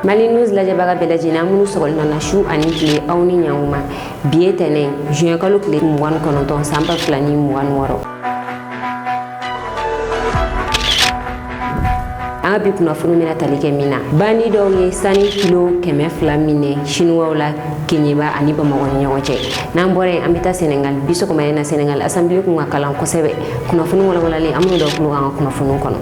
Mali News lajɛbaga bɛɛ lajɛlen minnu sɔgɔlen na su ani tile aw ni ɲankuma bi ye tɛnɛn juin kalo tile 29 san 2026 an ka bi kunnafoni mina tali kɛ min na bandi dɔw ye sani kilo 200 minɛ chinois la Keɲeba ani Bamakɔ ni ɲɔgɔn cɛ n'an bɔra yen an bɛ taa Senegal bi sɔgɔmada in na Senegal assemblée kun ka kalan kosɛbɛ kunnafoni walawalalen an b'o dɔ kulo kan ka kunnafoni kɔnɔ.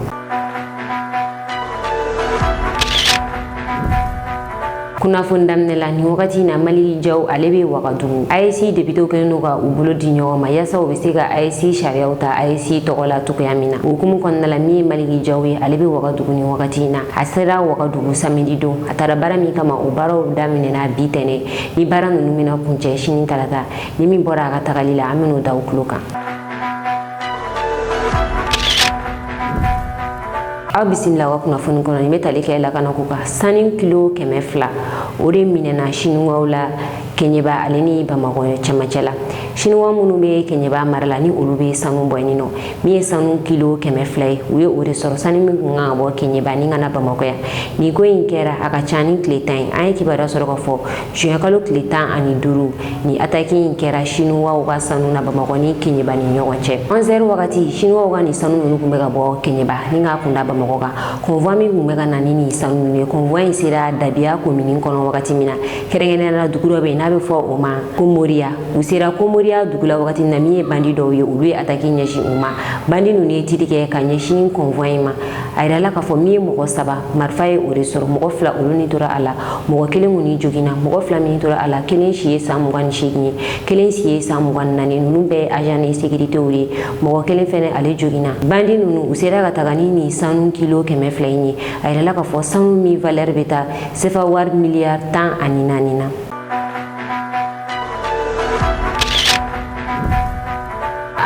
Kunnafoni daminɛ la ni wagati na Mali jaw ale bɛ Wagadugu AEC députés kɛlen don ka u bolo di ɲɔgɔn ma yaasa u bɛ se ka AEC sariyaw ta AEC tɔgɔ la cogoya min na o hukumu kɔnɔna la min ye Mali jaw ye ale bɛ Wagadugu ni wagati in na a sera Wagadugu samedi don a taara baara min kama o baaraw daminɛna bi tɛnɛ ni baara ninnu bɛna kuncɛ sini talata ni min bɔra a ka tagali la an bɛn'o da u tulo kan. Aw bisimila ka kunnafoni kɔnɔ nin bɛ tali kɛ lakana ko ka sani kilo 200 o de minɛna chinois la Keɲeba ale ni Bamakɔ cɛmancɛ la chinois minnu bɛ Keɲeba mara la ni olu bɛ sanu bɔ yen nɔ min ye sanu kilo 200 ye u ye o de sɔrɔ sanu min kun kan ka bɔ Keɲeba ni ka na Bamakɔ yan nin ko in kɛra a ka ca ni tile 10 ye an ye kibaruya sɔrɔ ka fɔ juin kalo tile 15 ni attaque in kɛra chinois ka sanu na Bamakɔ ni Keɲeba ni ɲɔgɔn cɛ 11h wagati chinois ka ni sanu ninnu kun bɛ ka bɔ Keɲeba ni ka kunda Bamakɔ kan convoi min kun bɛ ka na ni nin sanu ninnu ye convoi in sera Dabiya commune kɔnɔ wagati min na kɛrɛnkɛrɛnnenya la dugu dɔ bɛ yen n'a bɛ fɔ o ma ko Moriya u sera ko Moriya dugu la wagati min na min ye bandi dɔw ye olu ye attaque ɲɛsin u ma bandi ninnu ye tiri kɛ ka ɲɛsin convoi in ma a yirala k'a fɔ min ye mɔgɔ 3 marifa ye o de sɔrɔ mɔgɔ 2 olu ni tora a la mɔgɔ 1 kun ni joginna mɔgɔ 2 min tora a la kelen si ye san 28 ye kelen si ye san 24 ninnu bɛɛ ye agent de sécurité ye mɔgɔ 1 fɛnɛ ale joginna bandi ninnu u sera ka taga ni nin sanu kilo 200 in ye a yirala k'a fɔ sanu min valeur bɛ taa CFA wari miliyari 14 na.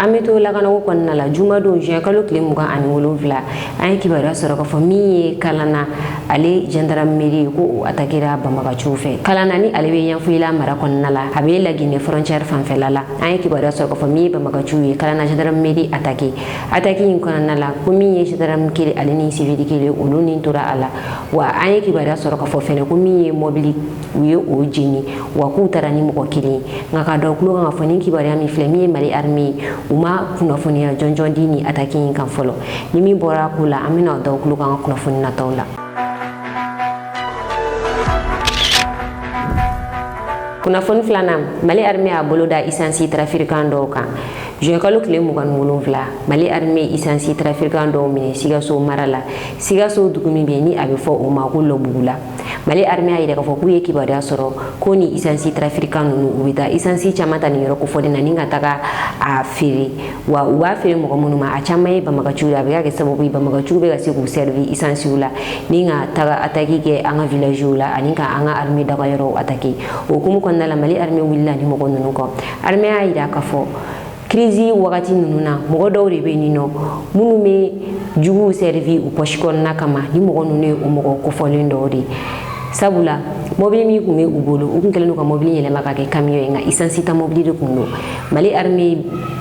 An bɛ to lakanako kɔnɔna la juma don juin kalo tile 27 an ye kibaruya sɔrɔ k'a fɔ min ye Kalana ale gendarmerie ko o attaquera Banbaganciw fɛ Kalana ni ale bɛ Yanfoyila mara kɔnɔna la a bɛ Laginɛ frontière fanfɛla la an ye kibaruya sɔrɔ k'a fɔ min ye Banbaganciw ye Kalana gendarmerie attaque in kɔnɔna la ko min ye gendarme kelen ale ni civil kelen olu ni tora a la wa an ye kibaruya sɔrɔ k'a fɔ fɛnɛ ko min ye mobili u ye o jeni wa k'u taara ni mɔgɔ kelen nka ka dɔ kulo kan ka fɔ ni kibaruya min filɛ min ye Mali armée u ma kunnafoniya jɔnjɔn di ni attaque in kan fɔlɔ ni min bɔra ko la an bɛna da kulo kan ka kunnafoni nataw la. Kunnafoni filanan Mali armée a bolo da essence trafiquant dɔw kan juin kalo tile 27 Mali armée essence trafiquant dɔw minɛ Sikaso mara la Sikaso dugu min bɛ ni a bɛ fɔ o ma ko Lɔbugula Mali armée a yira k'a fɔ k'u ye kibaruya sɔrɔ ko ni essence trafiquant ninnu u bɛ taa essence caman ta nin yɔrɔ kofɔlen na ni ka taga a feere wa u b'a feere mɔgɔ minnu ma a caman ye Banbaganciw ye a bɛ ka kɛ sababu ye Banbaganciw bɛ ka se k'u servir essence la ni ka taga attaque kɛ an ka village la ani ka an ka armée dagayɔrɔw attaquer o hukumu kɔnɔna la Mali armée wulila ni mɔgɔ ninnu kɔ armée a yira k'a fɔ crise wagati ninnu na mɔgɔ dɔw de bɛ nin nɔ minnu bɛ juguw servir u poche kɔnɔna kama ni mɔgɔ ninnu ye o mɔgɔ kofɔlen dɔw de sabula mobili min kun bɛ u bolo u kun kɛlen don ka mobili yɛlɛma ka kɛ camion ye nka essence ta mobili de kun don Mali armée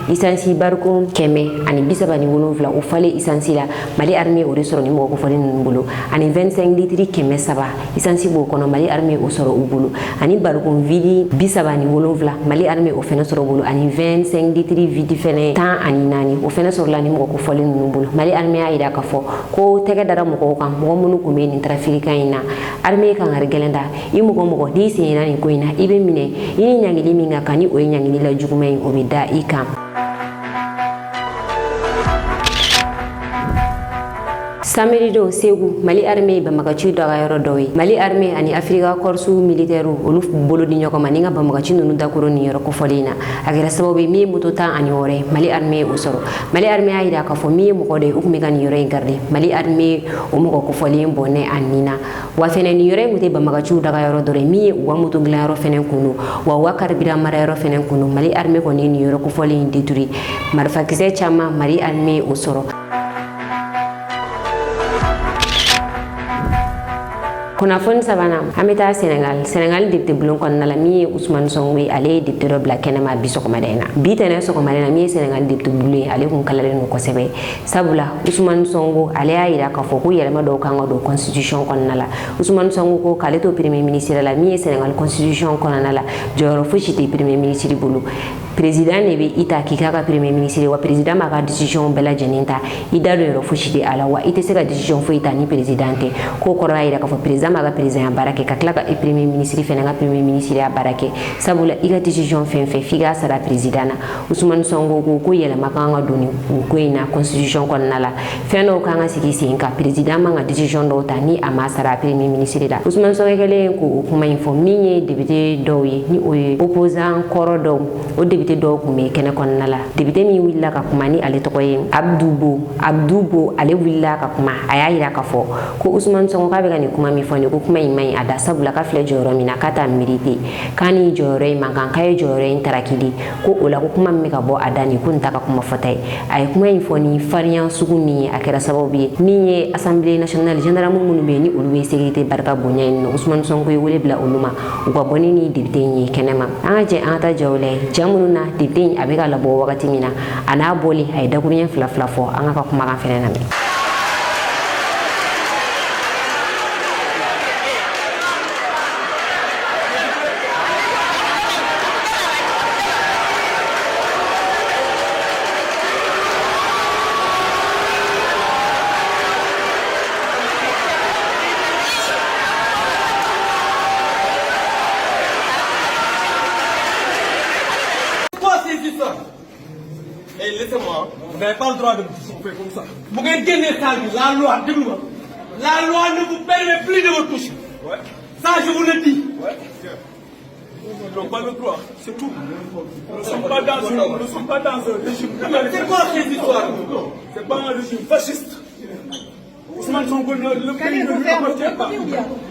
essence barikon 137 o falen essence la Mali armée o de sɔrɔ ni mɔgɔ kofɔlen ninnu bolo ani 25 litres 300 essence b'o kɔnɔ Mali armée o sɔrɔ u bolo ani barikon vide 37 Mali armée o fɛnɛ sɔrɔ u bolo ani 25 litres vide fɛnɛ 14 o fɛnɛ sɔrɔla ni mɔgɔ kofɔlen ninnu bolo Mali armée a yira k'a fɔ ko tɛgɛ dara mɔgɔw kan mɔgɔ minnu kun bɛ nin trafiquant in na armée kan ka gɛlɛn da i mɔgɔ n'i sen yera nin ko in na i bɛ minɛ i ni ɲangili min ka kan ni o ye ɲangili la juguman in o bɛ da i kan. Samedi don Segu Mali armée Banbaganciw dagayɔrɔ dɔw ye Mali armée ani Afrika Corps militaire olu bolo di ɲɔgɔn ma ni ka Banbaganciw ninnu dakoro nin yɔrɔ kofɔlen in na a kɛra sababu ye min ye moto 16 Mali armée o sɔrɔ Mali armée a yira k'a fɔ min ye mɔgɔ dɔ ye u kun bɛ ka nin yɔrɔ in garder Mali armée o mɔgɔ kofɔlen bɔnɛ a nin na wa fɛnɛ nin yɔrɔ in kun tɛ Banbaganciw dagayɔrɔ dɔ ye min ye u ka moto dilanyɔrɔ fɛnɛ kun don wa u ka carburant marayɔrɔ fɛnɛ kun don Mali armée kɔni ye nin yɔrɔ kofɔlen in détruit marifakisɛ caman Mali armée o sɔrɔ. kunnafoni sabanan an bɛ taa Senegal député bulon kɔnɔna la min ye Ousmane Sonko ye ale ye député dɔ bila kɛnɛma bi sɔgɔmada in na bi tɛnɛ sɔgɔmada in na min ye Senegal député bulon ye ale kun kalalen don kosɛbɛ sabula Ousmane Sonko ale y'a yira k'a fɔ ko yɛlɛma dɔw kan ka don constitution kɔnɔna la Ousmane Sonko ko k'ale to premier ministre la min ye Senegal constitution kɔnɔna la jɔyɔrɔ fosi tɛ premier ministre bolo président ne bɛ i ta k'i k'a ka premier ministre wa président b'a ka décision bɛɛ lajɛlen ta i da don yɔrɔ fosi tɛ a la wa i tɛ se ka décision foyi ta ni président tɛ k'o kɔrɔ y'a yira k'a fɔ président b'a ka président ya baara kɛ ka tila ka premier ministre fɛnɛ ka premier ministre ya baara kɛ sabula i ka décision fɛn fɛn f'i k'a sara président na Ousmane Sonko ko yɛlɛma kan ka don nin ko in na constitution kɔnɔna la fɛn dɔw kan ka sigi sen kan président man ka décision dɔw ta ni a ma sara premier ministre la Ousmane Sonko kɛlen k'o kuma in fɔ min ye député dɔw ye ni o ye opposant kɔrɔ dɔw o député dɔw kun bɛ kɛnɛ kɔnɔna la député min wulila ka kuma ni ale tɔgɔ ye Abdou Bo ale wulila ka kuma a y'a yira k'a fɔ ko Ousmane Sonko k'a bɛ ka nin kuma min fɔ nin ko kuma in man ɲi a da sabula ka filɛ jɔyɔrɔ min na k'a t'a mérité k'a ni jɔyɔrɔ in man kan k'a ye jɔyɔrɔ in tarakili ko o la ko kuma min bɛ ka bɔ a da nin ko nin t'a ka kuma fɔta ye a ye kuma in fɔ ni farinya sugu min ye a kɛra sababu ye min ye assemblée nationale gendarme minnu bɛ yen ni olu bɛ sécurité barika bonya yen nɔ Ousmane Sonko ye wele bila olu ma u ka bɔ ni député in ye kɛnɛma an ka jɛ an ka taa jaw layɛ ja minnu na député in a bɛ ka labɔ wagati min na a n'a bɔli a ye dakuruɲɛ fila fɔ an ka kumakan fɛnɛ lamɛn. Et laissez-moi, vous n'avez pas le droit de me souffler comme ça. Vous gagnez ça, la loi, dis-moi. La loi ne vous permet plus de me toucher. Ouais. Ça, je vous le dis. Ouais. Ils n'ont pas le droit, c'est tout. Nous ne sommes pas dans un régime. C'est quoi cette histoire? C'est pas un régime fasciste. Ousmane Sonko, le pays ne lui appartient pas.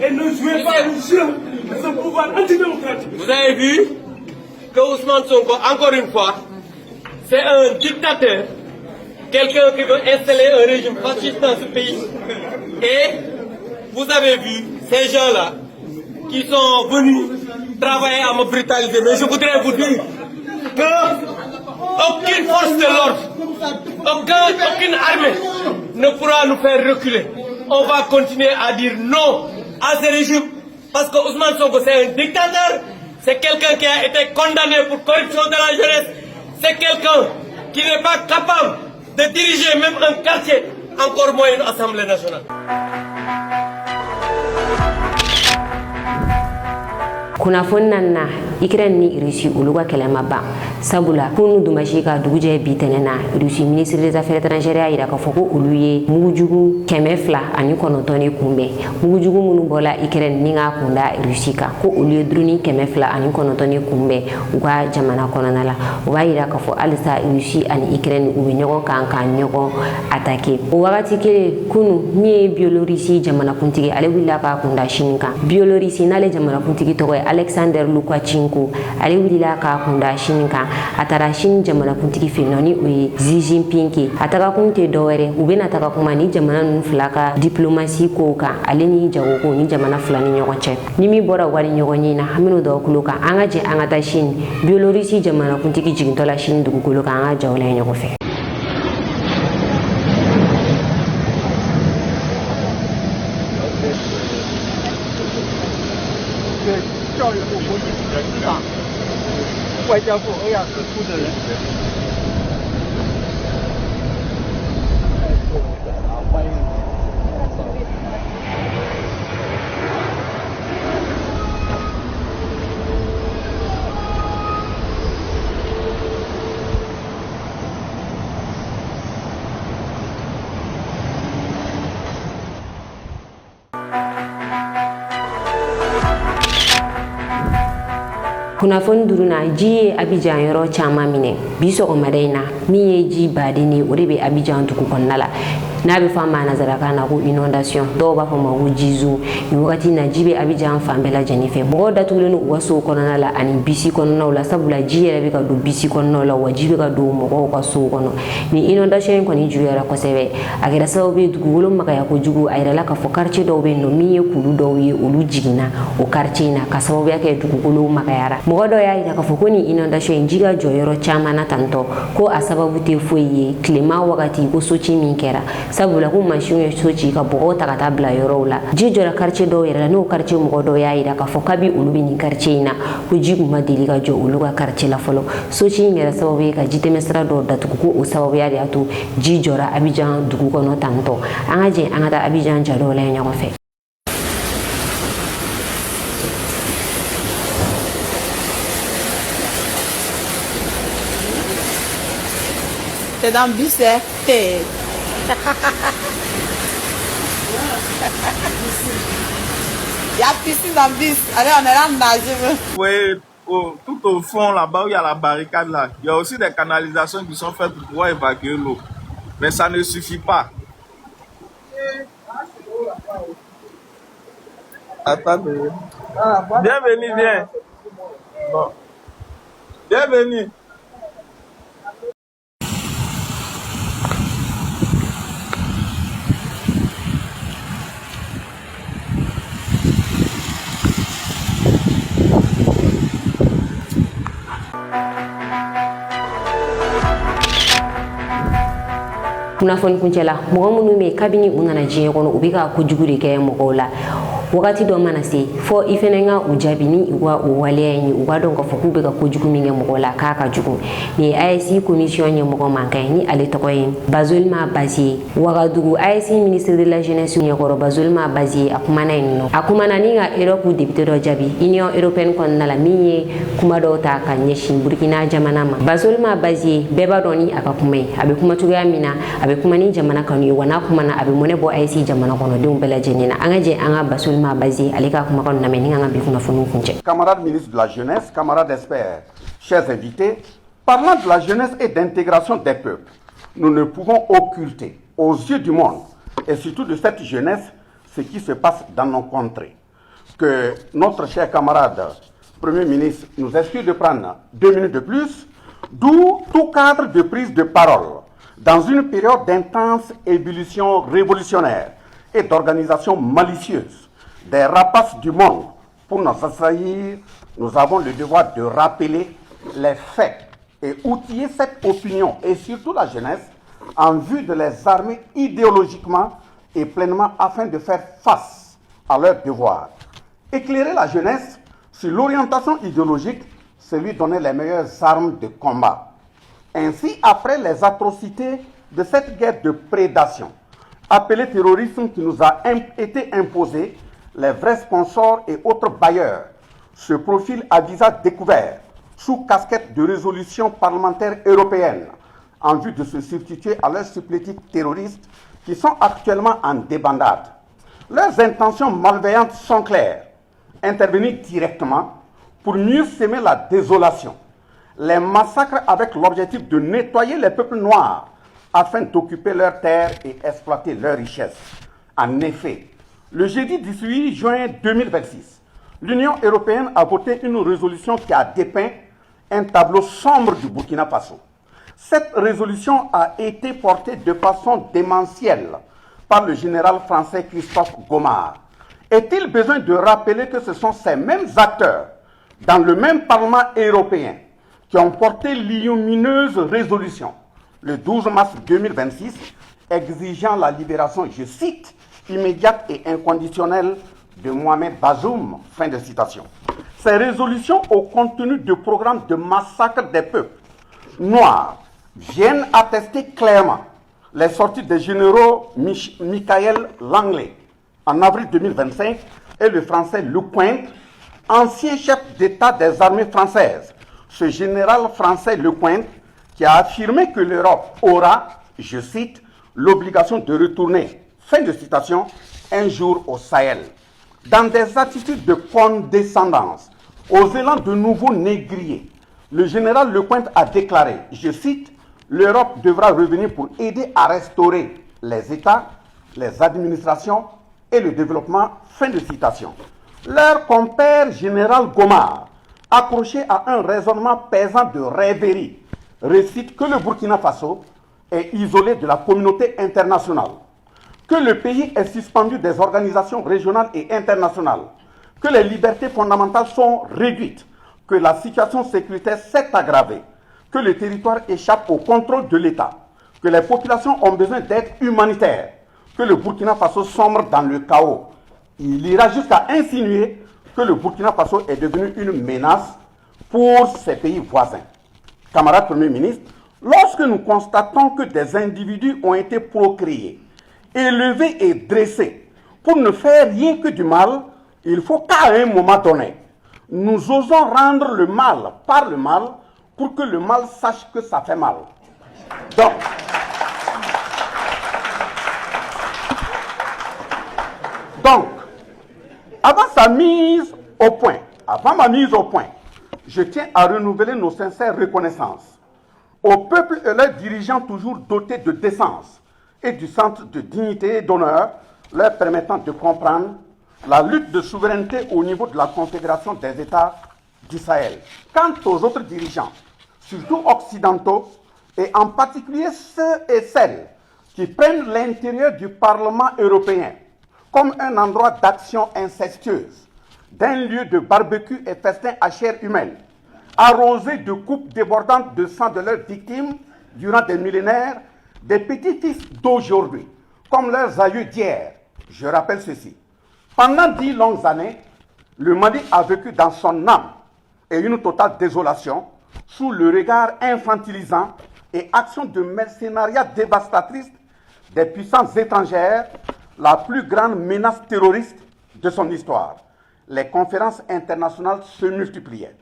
Et ne jouez pas le jeu de ce pouvoir antidémocratique. Vous avez vu que Ousmane Sonko, encore une fois, c'est un dictateur, quelqu'un qui veut installer un régime fasciste dans ce pays. Et vous avez vu ces gens-là qui sont venus travailler à me brutaliser. Mais je voudrais vous dire que aucune force de l'ordre, aucune armée ne pourra nous faire reculer. On va continuer à dire non à ce régime parce que Ousmane Sonko c'est un dictateur, c'est quelqu'un qui a été condamné pour corruption de la jeunesse. C'est quelqu'un qui n'est pas capable de diriger même un quartier, encore moins une assemblée nationale. kunnafoni nan na Ukraine ni Russie olu ka kɛlɛ ma ban sabula kunu dumashi ka dugujɛ bi tɛnɛ na Russie ministre des affaires étrangères y'a yira k'a fɔ ko olu ye mugujugu 209 ni kunbɛn mugujugu minnu bɔla Ukraine ni ka kunda Russie kan ko olu ye drone 209 ni kunbɛn u ka jamana kɔnɔna la o b'a yira k'a fɔ halisa Russie ani Ukraine u bɛ ɲɔgɔn kan ka ɲɔgɔn attaquer o wagati kelen kunu min ye Biélorussie jamanakuntigi ale wulila k'a kunda Chine kan Biélorussie n'ale jamanakuntigi tɔgɔ ye Alexander Lukashenko ale wulila k'a kunda Chine kan a taara Chine jamanakuntigi fɛ yen nɔ ni o ye Xi Jinping ye a taga kun tɛ dɔwɛrɛ u bɛna taga kuma ni jamana ninnu fila ka diplomasi kow kan ale ni jago ni jamana fila ni ɲɔgɔn cɛ ni min bɔra wari ɲɔgɔn ye na an bɛn'o da o kulo kan an ka jɛ an ka taa Chine Biélorussie jamanakuntigi jigintɔ la Chine dugukolo kan an ka jaw layɛ ɲɔgɔn fɛ.教育部国际组织司长、外交部欧亚司负责人。欢迎。kunnafoni duruna ji ye Abidjan yɔrɔ caman minɛ bi sɔgɔmada in na min ye ji baden ye o de bɛ Abidjan dugu kɔnɔna la n'a bɛ fɔ a ma nanzarakan na ko inondation dɔw b'a fɔ ma ko jizo nin wagati na ji bɛ Abidjan fan bɛɛ lajɛlen fɛ mɔgɔw datugulen u ka sow kɔnɔna la ani bisi kɔnɔnaw la sabula ji yɛrɛ bɛ ka don bisi kɔnɔnaw la wa ji bɛ ka don mɔgɔw ka sow kɔnɔ ni inondation in kɔni juguyara kosɛbɛ a kɛra sababu ye dugukolo magaya kojugu a yirala k'a fɔ quartier dɔw bɛ yen nɔ min ye kulu dɔw ye olu jiginna o quartier in na ka sababuya kɛ dugukolo magayara mɔgɔ dɔw y'a yira k'a fɔ ko ni inondation in ji ka jɔ yɔrɔ caman na tantɔ ko a sababu tɛ foyi ye tilema wagati ko soci min kɛra sabula ko mansinw ye soci ka bɔgɔw ta ka taa bila yɔrɔw la ji jɔra quartier dɔw yɛrɛ la n'o quartier mɔgɔ dɔw y'a yira k'a fɔ kabi olu bɛ nin quartier in na ko ji kun ma deli ka jɔ olu ka quartier la fɔlɔ soci in yɛrɛ sababu ye ka jitɛmɛsira dɔw datugu ko o sababuya de y'a to ji jɔra Abidjan dugu kɔnɔ tantɔ an ka jɛ an ka taa Abidjan ja dɔw lajɛ ɲɔgɔn fɛ. T'es dans le bus, hein? T'es... Il y a piscine dans le bus. Allez, on est là, nager. Oui, tout au fond, là-bas où il y a la barricade, là, il y a aussi des canalisations qui sont faites pour pouvoir évacuer l'eau. Mais ça ne suffit pas. Attendez. Bienvenue, viens. Bon. Bienvenue. kunnafoni kuncɛla mɔgɔ minnu bɛ kabini u nana diɲɛ kɔnɔ u bɛ ka kojugu de kɛ mɔgɔw la wagati dɔ mana se fɔ i fɛnɛ ka u jaabi ni u ka o waleya in ye u b'a dɔn k'a fɔ k'u bɛ ka kojugu min kɛ mɔgɔw la k'a ka jugu nin ye AES commission ɲɛmɔgɔ mankan ye ni ale tɔgɔ ye Bazolima Baziye Wagadugu AES ministre de la jeunesse ɲɛkɔrɔ Bazolima Baziye a kumana yen nɔ a kumana ni ka Europe député dɔ jaabi Union européenne kɔnɔna la min ye kuma dɔw ta ka ɲɛsin Burkina jamana ma Bazolima Baziye bɛɛ b'a dɔn ni a ka kuma ye a bɛ kuma cogoya min na a bɛ kuma ni jamana kanu ye wa n'a kumana a bɛ mɔnɛ bɔ AES jamana kɔnɔdenw bɛɛ lajɛlen na an ka jɛ an ka Bazolima Camarades ministres de la Jeunesse, camarades experts, chers invités, parlant de la jeunesse et d'intégration des peuples, nous ne pouvons occulter aux yeux du monde, et surtout de cette jeunesse, ce qui se passe dans nos contrées. Que notre cher camarade Premier ministre nous excuse de prendre 2 minutes de plus, d'où tout cadre de prise de parole dans une période d'intense ébullition révolutionnaire et d'organisation malicieuse des rapaces du monde pour nous assaillir, nous avons le devoir de rappeler les faits et outiller cette opinion et surtout la jeunesse en vue de les armer idéologiquement et pleinement afin de faire face à leurs devoirs. Éclairer la jeunesse sur l'orientation idéologique, c'est lui donner les meilleures armes de combat. Ainsi, après les atrocités de cette guerre de prédation, appelé terrorisme qui nous a été imposé, les vrais sponsors et autres bailleurs se profilent à visage découvert sous casquette de résolution parlementaire européenne en vue de se substituer à leurs supplétifs terroristes qui sont actuellement en débandade. Leurs intentions malveillantes sont claires, intervenir directement pour mieux semer la désolation, les massacres avec l'objectif de nettoyer les peuples noirs afin d'occuper leurs terres et exploiter leurs richesses. En effet, le jeudi 18 juin 2026, l'Union européenne a voté une résolution qui a dépeint un tableau sombre du Burkina Faso. Cette résolution a été portée de façon démentielle par le général français Christophe Gomard. Est-il besoin de rappeler que ce sont ces mêmes acteurs, dans le même Parlement européen, qui ont porté l'ignominieuse résolution le 12 mars 2026, exigeant la libération, je cite, immédiate et inconditionnelle de Mohamed Bazoum, fin de citation. Ces résolutions au contenu de programmes de massacre des peuples noirs viennent attester clairement les sorties des généraux Michael Langley en avril 2025 et le français Lecointre, ancien chef d'État des armées françaises. Ce général français Lecointre qui a affirmé que l'Europe aura, je cite, l'obligation de retourner, fin de citation, un jour au Sahel. Dans des attitudes de condescendance, aux élans de nouveaux négriers, le général Lecointre a déclaré, je cite, l'Europe devra revenir pour aider à restaurer les États, les administrations et le développement. Fin de citation. Leur compère général Gomar, accroché à un raisonnement pesant de rêverie, récite que le Burkina Faso est isolé de la communauté internationale, que le pays est suspendu des organisations régionales et internationales, que les libertés fondamentales sont réduites, que la situation sécuritaire s'est aggravée, que le territoire échappe au contrôle de l'État, que les populations ont besoin d'aide humanitaire, que le Burkina Faso sombre dans le chaos. Il ira jusqu'à insinuer que le Burkina Faso est devenu une menace pour ses pays voisins. Camarade Premier ministre, lorsque nous constatons que des individus ont été procréés, élevés et dressés pour ne faire rien que du mal, il faut qu'à un moment donné, nous osons rendre le mal par le mal pour que le mal sache que ça fait mal. Donc, avant ma mise au point, je tiens à renouveler nos sincères reconnaissances au peuple et leurs dirigeants toujours dotés de décence et du centre de dignité et d'honneur leur permettant de comprendre la lutte de souveraineté au niveau de la Confédération des États du Sahel. Quant aux autres dirigeants, surtout occidentaux, et en particulier ceux et celles qui prennent l'intérieur du Parlement européen comme un endroit d'action incestueuse, d'un lieu de barbecue et festin à chair humaine, arrosé de coupes débordantes de sang de leurs victimes durant des millénaires, des petits-fils d'aujourd'hui, comme leurs aïeux d'hier. Je rappelle ceci. Pendant 10 longues années, le Mali a vécu dans son âme et une totale désolation, sous le regard infantilisant et action de mercenariat dévastatrice des puissances étrangères, la plus grande menace terroriste de son histoire. Les conférences internationales se multipliaient.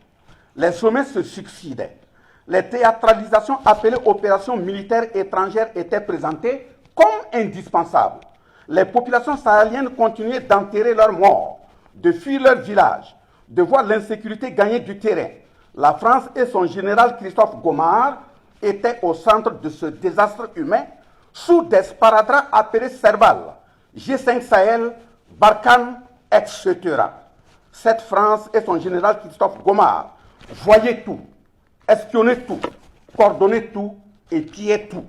Les sommets se succédaient. Les théâtralisations appelées opérations militaires étrangères étaient présentées comme indispensables. Les populations sahéliennes continuaient d'enterrer leurs morts, de fuir leurs villages, de voir l'insécurité gagner du terrain. La France et son général Christophe Gomar étaient au centre de ce désastre humain sous des sparadraps appelés Serval, G5 Sahel, Barkhane, etc. Cette France et son général Christophe Gomar voyaient tout, espionnaient tout, coordonnaient tout et pillaient tout.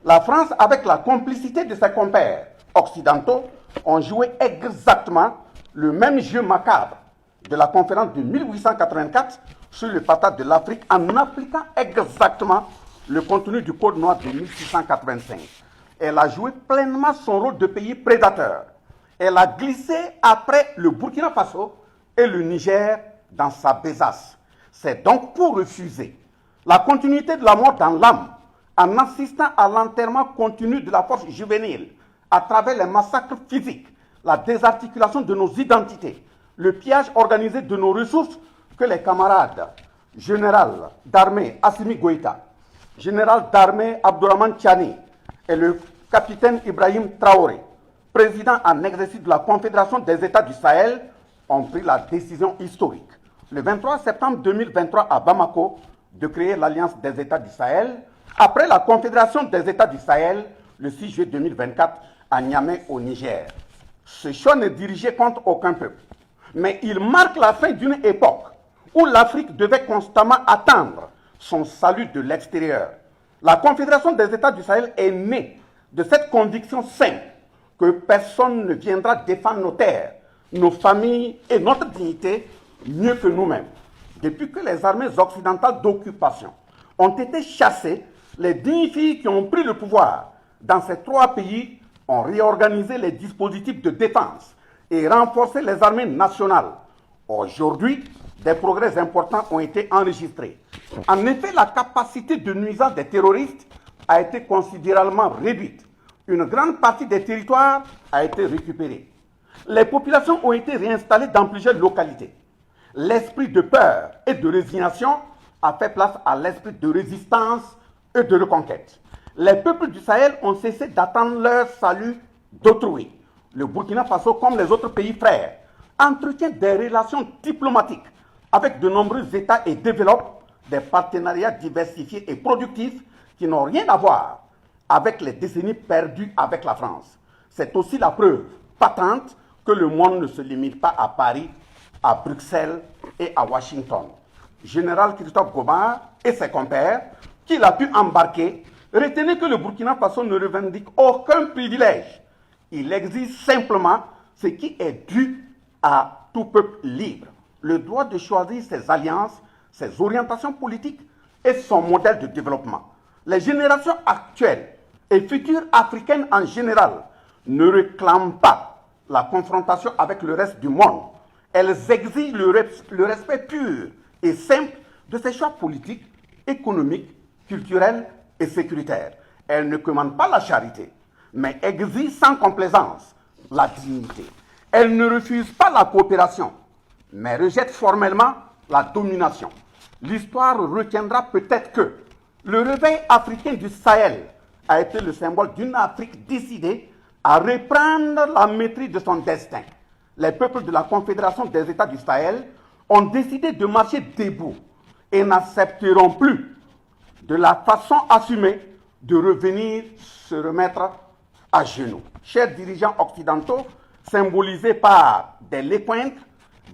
La France, avec la complicité de ses compères occidentaux, ont joué exactement le même jeu macabre de la conférence de 1884 sur le partage de l'Afrique en appliquant exactement le contenu du Code noir de 1685. Elle a joué pleinement son rôle de pays prédateur. Elle a glissé après le Burkina Faso et le Niger dans sa besace. C'est donc pour refuser la continuité de la mort dans l'âme, en assistant à l'enterrement continu de la force juvénile, à travers les massacres physiques, la désarticulation de nos identités, le pillage organisé de nos ressources, que les camarades général d'armée Assimi Goïta, général d'armée Abdourahmane Tiani et le capitaine Ibrahim Traoré, président en exercice de la Confédération des États du Sahel, ont pris la décision historique, le 23 septembre 2023 à Bamako, de créer l'Alliance des États du Sahel, après la Confédération des États du Sahel, le 6 juillet 2024, à Niamey, au Niger. Ce choix n'est dirigé contre aucun peuple, mais il marque la fin d'une époque où l'Afrique devait constamment attendre son salut de l'extérieur. La Confédération des États du Sahel est née de cette conviction simple que personne ne viendra défendre nos terres, nos familles et notre dignité mieux que nous-mêmes. Depuis que les armées occidentales d'occupation ont été chassées, les dignifiés qui ont pris le pouvoir dans ces 3 pays ont réorganisé les dispositifs de défense et renforcé les armées nationales. Aujourd'hui, des progrès importants ont été enregistrés. En effet, la capacité de nuisance des terroristes a été considérablement réduite. Une grande partie des territoires a été récupérée. Les populations ont été réinstallées dans plusieurs localités. L'esprit de peur et de résignation a fait place à l'esprit de résistance et de reconquête. Les peuples du Sahel ont cessé d'attendre leur salut d'autrui. Le Burkina Faso, comme les autres pays frères, entretient des relations diplomatiques avec de nombreux États et développe des partenariats diversifiés et productifs qui n'ont rien à voir avec les décennies perdues avec la France. C'est aussi la preuve patente que le monde ne se limite pas à Paris, à Bruxelles et à Washington. Général Christophe Gobard et ses compères, qu'il a pu embarquer, retenez que le Burkina Faso ne revendique aucun privilège. Il exige simplement ce qui est dû à tout peuple libre, le droit de choisir ses alliances, ses orientations politiques et son modèle de développement. Les générations actuelles et futures africaines en général ne réclament pas la confrontation avec le reste du monde. Elles exigent le respect pur et simple de ses choix politiques, économiques, culturels et sécuritaires. Elles ne commandent pas la charité, mais exigent sans complaisance la dignité. Elles ne refusent pas la coopération, mais rejettent formellement la domination. L'histoire retiendra peut-être que le réveil africain du Sahel a été le symbole d'une Afrique décidée à reprendre la maîtrise de son destin. Les peuples de la Confédération des États du Sahel ont décidé de marcher debout et n'accepteront plus de la façon assumée de revenir se remettre à genoux. Chers dirigeants occidentaux, symbolisés par des Lécointres,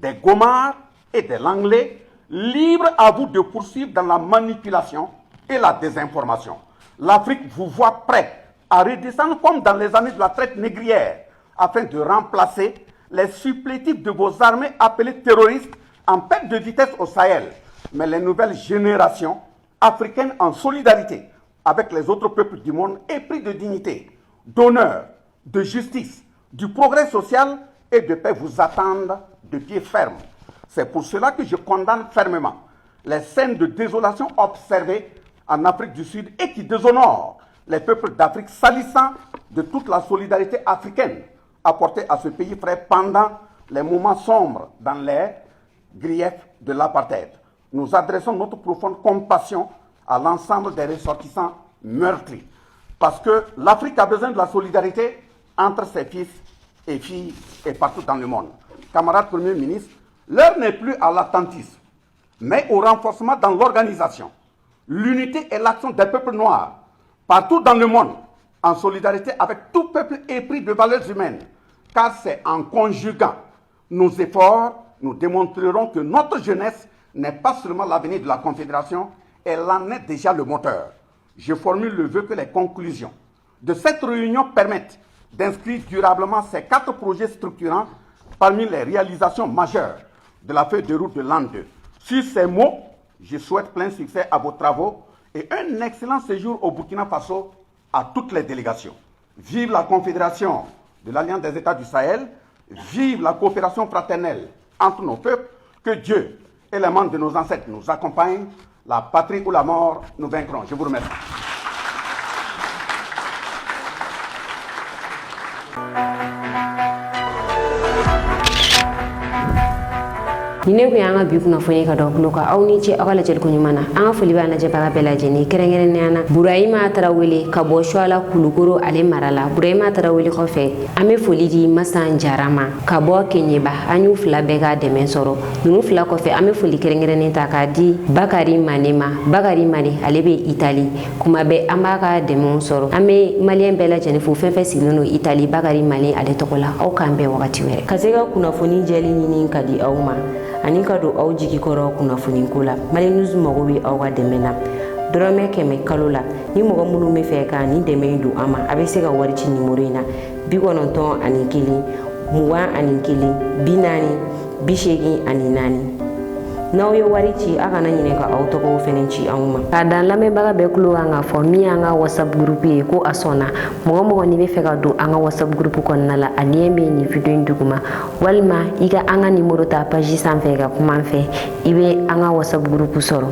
des Gomards et des Langlais, libre à vous de poursuivre dans la manipulation et la désinformation. L'Afrique vous voit prête à redescendre comme dans les années de la traite négrière, afin de remplacer les supplétifs de vos armées appelées terroristes en perte de vitesse au Sahel. Mais les nouvelles générations africaines en solidarité avec les autres peuples du monde, épris de dignité, d'honneur, de justice, du progrès social et de paix vous attendent de pied ferme. C'est pour cela que je condamne fermement les scènes de désolation observées en Afrique du Sud et qui déshonorent les peuples d'Afrique, salissant de toute la solidarité africaine apportée à ce pays frère pendant les moments sombres dans les griefs de l'apartheid. Nous adressons notre profonde compassion à l'ensemble des ressortissants meurtris, parce que l'Afrique a besoin de la solidarité entre ses fils et filles et partout dans le monde. Camarades Premier ministre, l'heure n'est plus à l'attentisme, mais au renforcement dans l'organisation, l'unité et l'action des peuples noirs, partout dans le monde, en solidarité avec tout peuple épris de valeurs humaines, car c'est en conjuguant nos efforts, nous démontrerons que notre jeunesse n'est pas seulement l'avenir de la Confédération, elle en est déjà le moteur. Je formule le vœu que les conclusions de cette réunion permettent d'inscrire durablement ces 4 projets structurants parmi les réalisations majeures de la feuille de route de l'an 2. Sur ces mots, je souhaite plein succès à vos travaux et un excellent séjour au Burkina Faso à toutes les délégations. Vive la Confédération de l'Alliance des États du Sahel, vive la coopération fraternelle entre nos peuples, que Dieu et les membres de nos ancêtres nous accompagnent, la patrie ou la mort, nous vaincrons. Je vous remercie. ni ne ko yanga bi kuna foni ka do ka aw ni ci akala jël ko ñu mana an fuli ba na je baga bela jeni kerengere neana Burahima Tarawele ka bo shwala kulukoro ale marala Burahima Tarawele ko fe ame foli di masan jarama ka bo kenyeba anyu fula be ga demen soro nunu fula ko fe ame foli kerengere ne ta ka di Bakari Mane ale be Italie kuma be amaka demen soro ame malien bela jeni fu fefe silino Italie Bakari Mane ale tokola aw kan be wakati were kasega kuna foni jeli ni kadi awma ani ka do aw jigi koro kuna funi kula mali news mogo bi aw ga demena drome keme kalula ni mogo munu me fe ka ni deme du ama abe se ga wari ci numéro ina bi kononton ani kili muwa ani kili binani bishegi ani nani naw yo wari ci aka na nyine ka aw to ko fenen ci awma kada lame baga be kulo nga fo mi nga WhatsApp group e ko asona mogo ni be fe ga do anga WhatsApp group ko nala aliembe ni video nduguma walma iga anga numéro ta page sanfé ga kuma fe ibe anga WhatsApp group soro